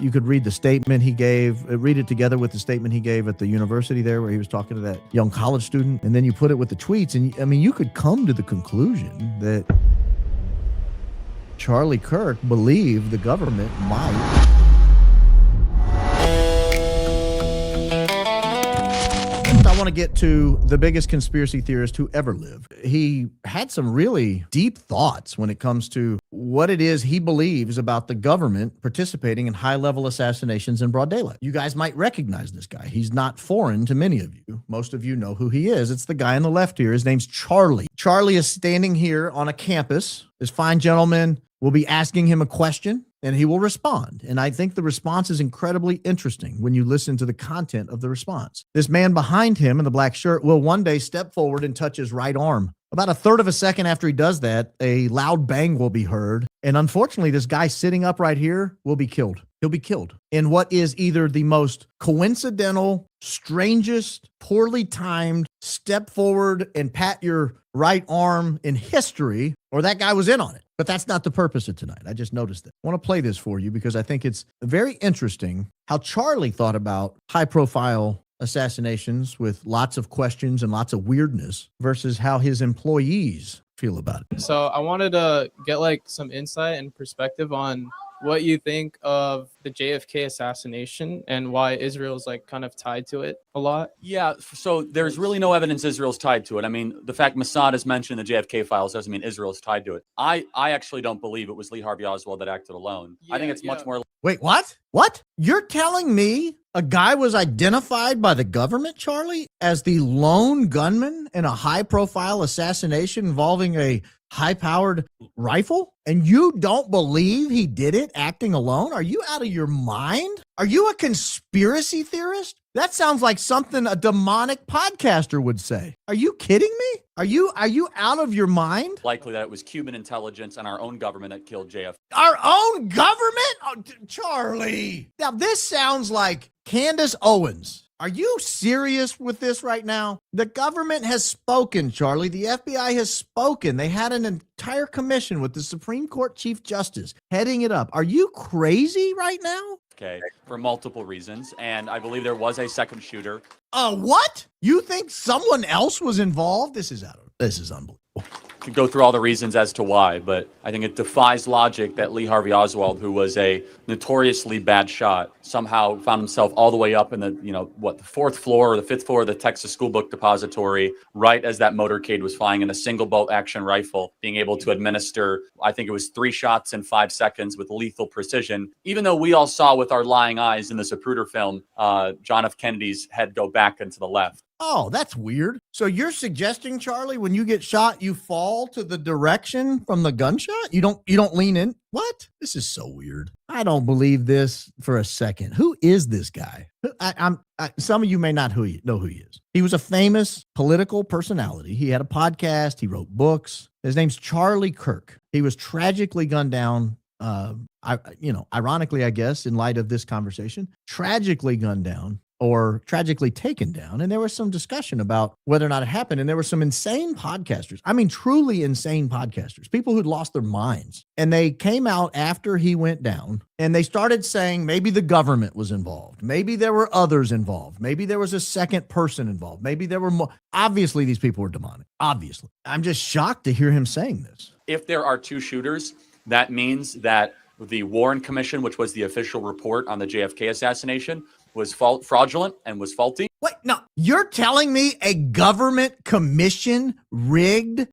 You could read the statement he gave, read it together with the statement he gave at the university there where he was talking to that young college student. And then you put it with the tweets. And I mean, you could come to the conclusion that Charlie Kirk believed the government might. I want to get to the biggest conspiracy theorist who ever lived. He had some really deep thoughts when it comes to what it is he believes about the government participating in high-level assassinations in broad daylight. You guys might recognize this guy. He's not foreign to many of you. Most of you know who he is. It's the guy on the left here. His name's Charlie. Charlie is standing here on a campus. This fine gentleman will be asking him a question, and he will respond. And I think the response is incredibly interesting when you listen to the content of the response. This man behind him in the black shirt will one day step forward and touch his right arm. About a third of a second after he does that, a loud bang will be heard. And unfortunately, this guy sitting up right here will be killed. He'll be killed in what is either the most coincidental, strangest, poorly timed step forward and pat your right arm in history, or that guy was in on it. But that's not the purpose of tonight. I just noticed that. I want to play this for you because I think it's very interesting how Charlie thought about high-profile assassinations with lots of questions and lots of weirdness versus how his employees feel about it. So I wanted to get like some insight and perspective on what you think of the JFK assassination and why Israel's like kind of tied to it a lot. Yeah, so there's really no evidence Israel's tied to it. I mean, the fact Mossad is mentioned in the JFK files doesn't mean Israel's tied to it. I actually don't believe it was Lee Harvey Oswald that acted alone. I think it's much more... Wait, what? What? You're telling me a guy was identified by the government, Charlie, as the lone gunman in a high-profile assassination involving a high-powered rifle? And you don't believe he did it acting alone? Are you out of your mind? Are you a conspiracy theorist? That sounds like something a demonic podcaster would say. Are you kidding me? Are you out of your mind? Likely that it was Cuban intelligence and our own government that killed JFK. Our own government? Oh, Charlie. Now, this sounds like Candace Owens. Are you serious with this right now? The government has spoken, Charlie. The FBI has spoken. They had an entire commission with the Supreme Court Chief Justice heading it up. Are you crazy right now? Okay, for multiple reasons. And I believe there was a second shooter. What? You think someone else was involved? This is unbelievable. Could go through all the reasons as to why, but I think it defies logic that Lee Harvey Oswald, who was a notoriously bad shot, somehow found himself all the way up in the, the fourth floor or the fifth floor of the Texas School Book Depository, right as that motorcade was flying in a single bolt action rifle, being able to administer, I think it was 3 shots in 5 seconds with lethal precision. Even though we all saw with our lying eyes in the Zapruder film, John F. Kennedy's head go back and to the left. Oh, that's weird. So you're suggesting, Charlie, when you get shot, you fall to the direction from the gunshot? You don't lean in? What? This is so weird. I don't believe this for a second. Who is this guy? Some of you may not know who he is. He was a famous political personality. He had a podcast. He wrote books. His name's Charlie Kirk. He was tragically gunned down. Ironically, I guess, in light of this conversation, tragically gunned down or tragically taken down. And there was some discussion about whether or not it happened. And there were some insane podcasters. I mean, truly insane podcasters, people who'd lost their minds. And they came out after he went down and they started saying maybe the government was involved. Maybe there were others involved. Maybe there was a second person involved. Maybe there were more. Obviously, these people were demonic. Obviously. I'm just shocked to hear him saying this. If there are 2 shooters, that means that the Warren Commission, which was the official report on the JFK assassination, was fraudulent and was faulty. Wait, no, you're telling me a government commission rigged?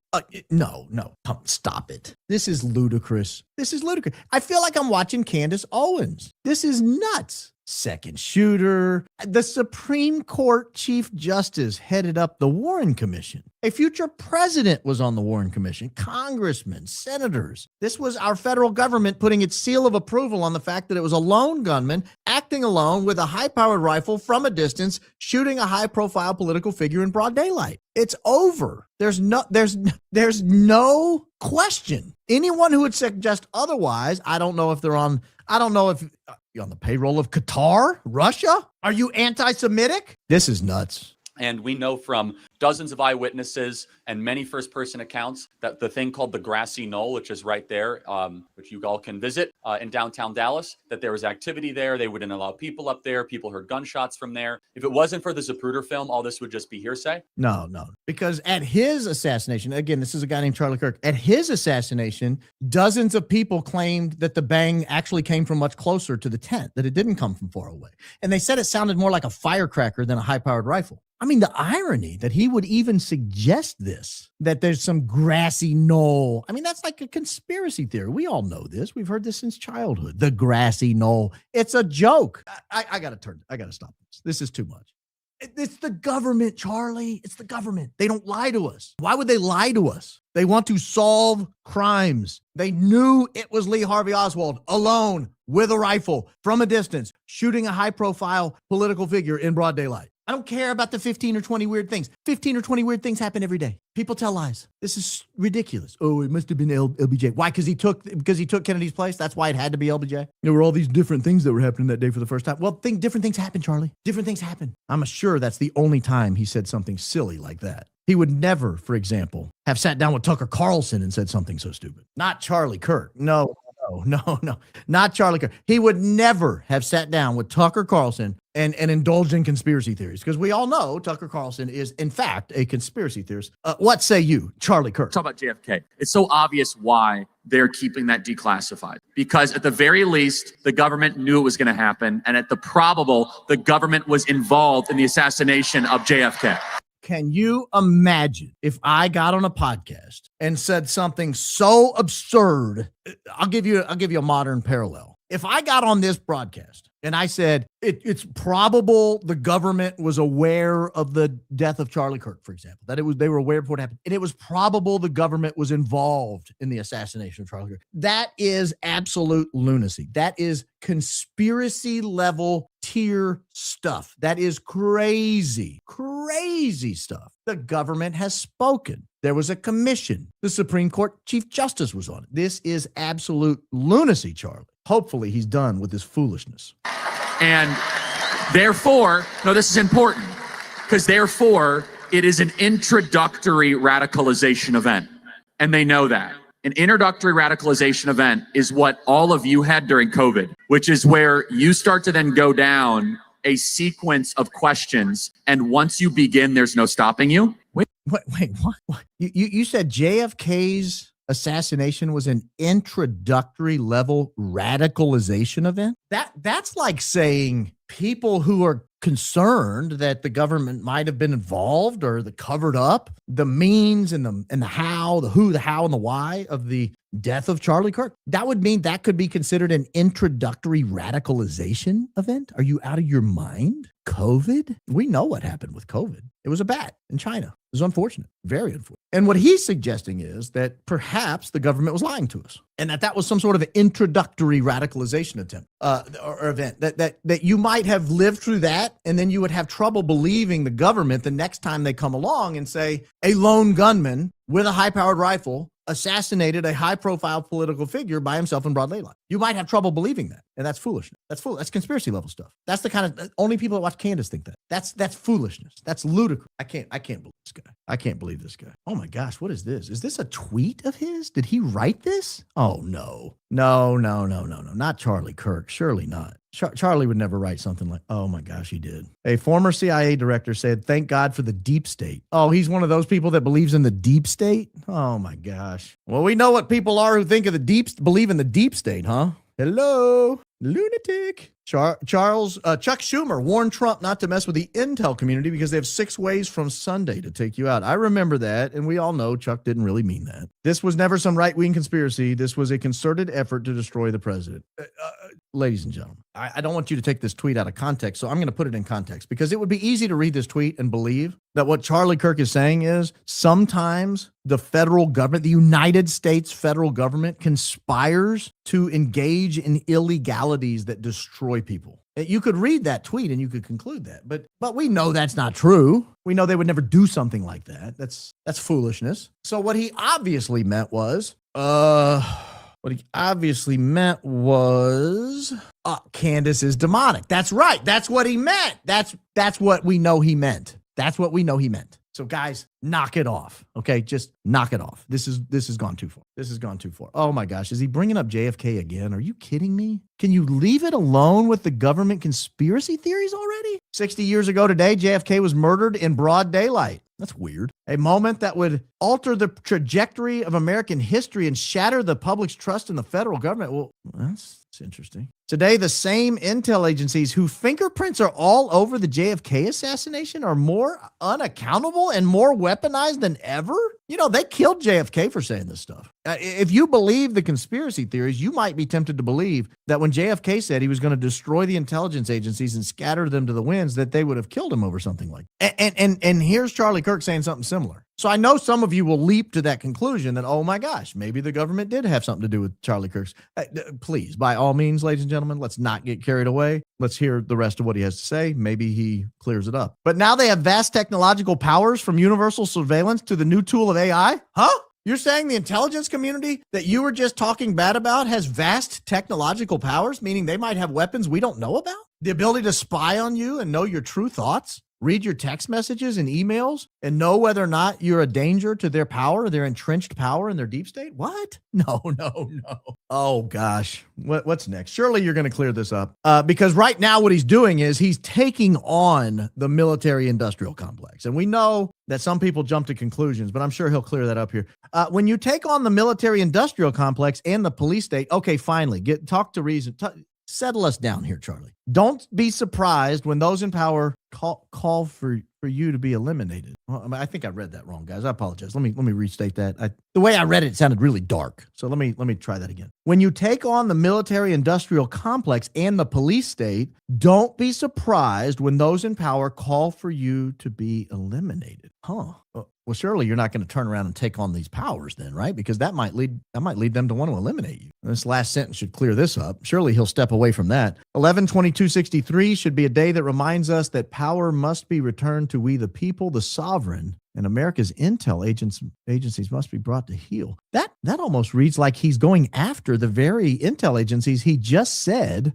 No, stop it. This is ludicrous. I feel like I'm watching Candace Owens. This is nuts. Second shooter. The Supreme Court Chief Justice headed up the Warren Commission. A future president was on the Warren Commission, congressmen, senators. This was our federal government putting its seal of approval on the fact that it was a lone gunman acting alone with a high-powered rifle from a distance, shooting a high-profile political figure in broad daylight. It's over. There's no question. Anyone who would suggest otherwise, I don't know if you're on the payroll of Qatar, Russia. Are you anti-Semitic? This is nuts. And we know from dozens of eyewitnesses and many first-person accounts that the thing called the grassy knoll, which is right there, which you all can visit in downtown Dallas, that there was activity there. They wouldn't allow people up there. People heard gunshots from there. If it wasn't for the Zapruder film, all this would just be hearsay. No. Because at his assassination, again, this is a guy named Charlie Kirk. At his assassination, dozens of people claimed that the bang actually came from much closer to the tent, that it didn't come from far away. And they said it sounded more like a firecracker than a high-powered rifle. I mean, the irony that he would even suggest this, that there's some grassy knoll. I mean, that's like a conspiracy theory. We all know this. We've heard this since childhood. The grassy knoll. It's a joke. I got to stop this. This is too much. It's the government, Charlie. It's the government. They don't lie to us. Why would they lie to us? They want to solve crimes. They knew it was Lee Harvey Oswald alone with a rifle from a distance, shooting a high-profile political figure in broad daylight. I don't care about the 15 or 20 weird things. 15 or 20 weird things happen every day. People tell lies. This is ridiculous. Oh, it must have been LBJ. Why? Because he took Kennedy's place? That's why it had to be LBJ? There were all these different things that were happening that day for the first time. Well, different things happen, Charlie. Different things happen. I'm sure that's the only time he said something silly like that. He would never, for example, have sat down with Tucker Carlson and said something so stupid. Not Charlie Kirk. No. Not Charlie Kirk. He would never have sat down with Tucker Carlson and indulged in conspiracy theories, because we all know Tucker Carlson is, in fact, a conspiracy theorist. What say you, Charlie Kirk? Talk about JFK. It's so obvious why they're keeping that declassified, because at the very least, the government knew it was going to happen. And at the probable, the government was involved in the assassination of JFK. Can you imagine if I got on a podcast and said something so absurd? I'll give you a modern parallel. If I got on this broadcast and I said it's probable the government was aware of the death of Charlie Kirk, for example, that they were aware of what happened, and it was probable the government was involved in the assassination of Charlie Kirk, that is absolute lunacy. That is conspiracy level tier stuff. That is crazy stuff. The government has spoken. There was a commission. The Supreme Court Chief Justice was on it. This is absolute lunacy, Charlie. Hopefully he's done with this foolishness. And therefore, no, this is important, because therefore it is an introductory radicalization event. And they know that. An introductory radicalization event is what all of you had during COVID, which is where you start to then go down a sequence of questions. And once you begin, there's no stopping you. Wait, what? You said JFK's assassination was an introductory level radicalization event? That's like saying people who are concerned that the government might have been involved or the covered up the means and the how, the who, the how, and the why of the death of Charlie Kirk. That would mean that could be considered an introductory radicalization event? Are you out of your mind? COVID? We know what happened with COVID. It was a bat in China. It was unfortunate, very unfortunate. And what he's suggesting is that perhaps the government was lying to us, and that was some sort of an introductory radicalization attempt or event, that you might have lived through that, and then you would have trouble believing the government the next time they come along and say a lone gunman with a high-powered rifle assassinated a high-profile political figure by himself in broad daylight. You might have trouble believing that, and that's foolishness. That's conspiracy level stuff. That's the kind of only people that watch Candace think that. That's foolishness. That's ludicrous. I can't believe this guy. I can't believe this guy. Oh my gosh, what is this? Is this a tweet of his? Did he write this? Oh no, not Charlie Kirk. Surely not. Charlie would never write something like, oh my gosh, he did. A former CIA director said, thank God for the deep state. Oh, he's one of those people that believes in the deep state? Oh my gosh. Well, we know what people are who think of believe in the deep state, huh? Hello, lunatic. Chuck Schumer warned Trump not to mess with the intel community because they have 6 ways from Sunday to take you out. I remember that, and we all know Chuck didn't really mean that. This was never some right-wing conspiracy. This was a concerted effort to destroy the president. Ladies and gentlemen, I don't want you to take this tweet out of context, so I'm going to put it in context, because it would be easy to read this tweet and believe that what Charlie Kirk is saying is sometimes the federal government, the United States federal government, conspires to engage in illegalities that destroy people. You could read that tweet and you could conclude that, but we know that's not true. We know they would never do something like that. That's foolishness. So what he obviously meant was, Candace is demonic. That's right. That's what he meant. That's what we know he meant. That's what we know he meant. So guys, knock it off. Okay, just knock it off. This has gone too far. This has gone too far. Oh my gosh, is he bringing up JFK again? Are you kidding me? Can you leave it alone with the government conspiracy theories already? 60 years ago today, JFK was murdered in broad daylight. That's weird. A moment that would alter the trajectory of American history and shatter the public's trust in the federal government. Well, that's interesting. Today, the same intel agencies whose fingerprints are all over the JFK assassination are more unaccountable and more weaponized than ever. You know, they killed JFK for saying this stuff. If you believe the conspiracy theories, you might be tempted to believe that when JFK said he was going to destroy the intelligence agencies and scatter them to the winds, that they would have killed him over something like that. And here's Charlie Kirk saying something similar. So I know some of you will leap to that conclusion that, oh my gosh, maybe the government did have something to do with Charlie Kirk's. Please, by all means, ladies and gentlemen, let's not get carried away. Let's hear the rest of what he has to say. Maybe he clears it up. But now they have vast technological powers, from universal surveillance to the new tool of AI? Huh? You're saying the intelligence community that you were just talking bad about has vast technological powers, meaning they might have weapons we don't know about? The ability to spy on you and know your true thoughts? Read your text messages and emails and know whether or not you're a danger to their power, their entrenched power in their deep state? What? No. Oh, gosh. What's next? Surely you're going to clear this up because right now what he's doing is he's taking on the military-industrial complex. And we know that some people jump to conclusions, but I'm sure he'll clear that up here. When you take on the military-industrial complex and the police state, okay, finally, talk to reason. Settle us down here, Charlie. Don't be surprised when those in power call for you to be eliminated. Well, I think I read that wrong, guys. I apologize. Let me restate that. The way I read it sounded really dark. So let me try that again. When you take on the military-industrial complex and the police state, don't be surprised when those in power call for you to be eliminated. Huh. Well, surely you're not going to turn around and take on these powers then, right? Because that might lead them to want to eliminate you. This last sentence should clear this up. Surely he'll step away from that. 11/22/63 should be a day that reminds us that power must be returned to we the people, the sovereign, and America's intel agencies must be brought to heel. That almost reads like he's going after the very intel agencies he just said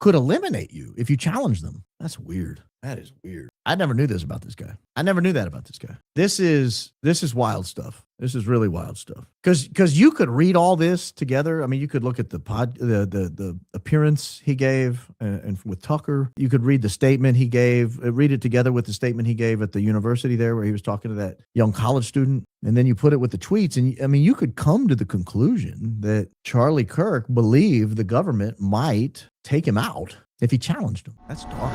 could eliminate you if you challenge them. That's weird. That is weird. I never knew this about this guy. I never knew that about this guy. This is wild stuff. This is really wild stuff. Because you could read all this together. I mean, you could look at the appearance he gave and with Tucker. You could read the statement he gave, read it together with the statement he gave at the university there where he was talking to that young college student. And then you put it with the tweets. And I mean, you could come to the conclusion that Charlie Kirk believed the government might take him out if he challenged him. That's dark.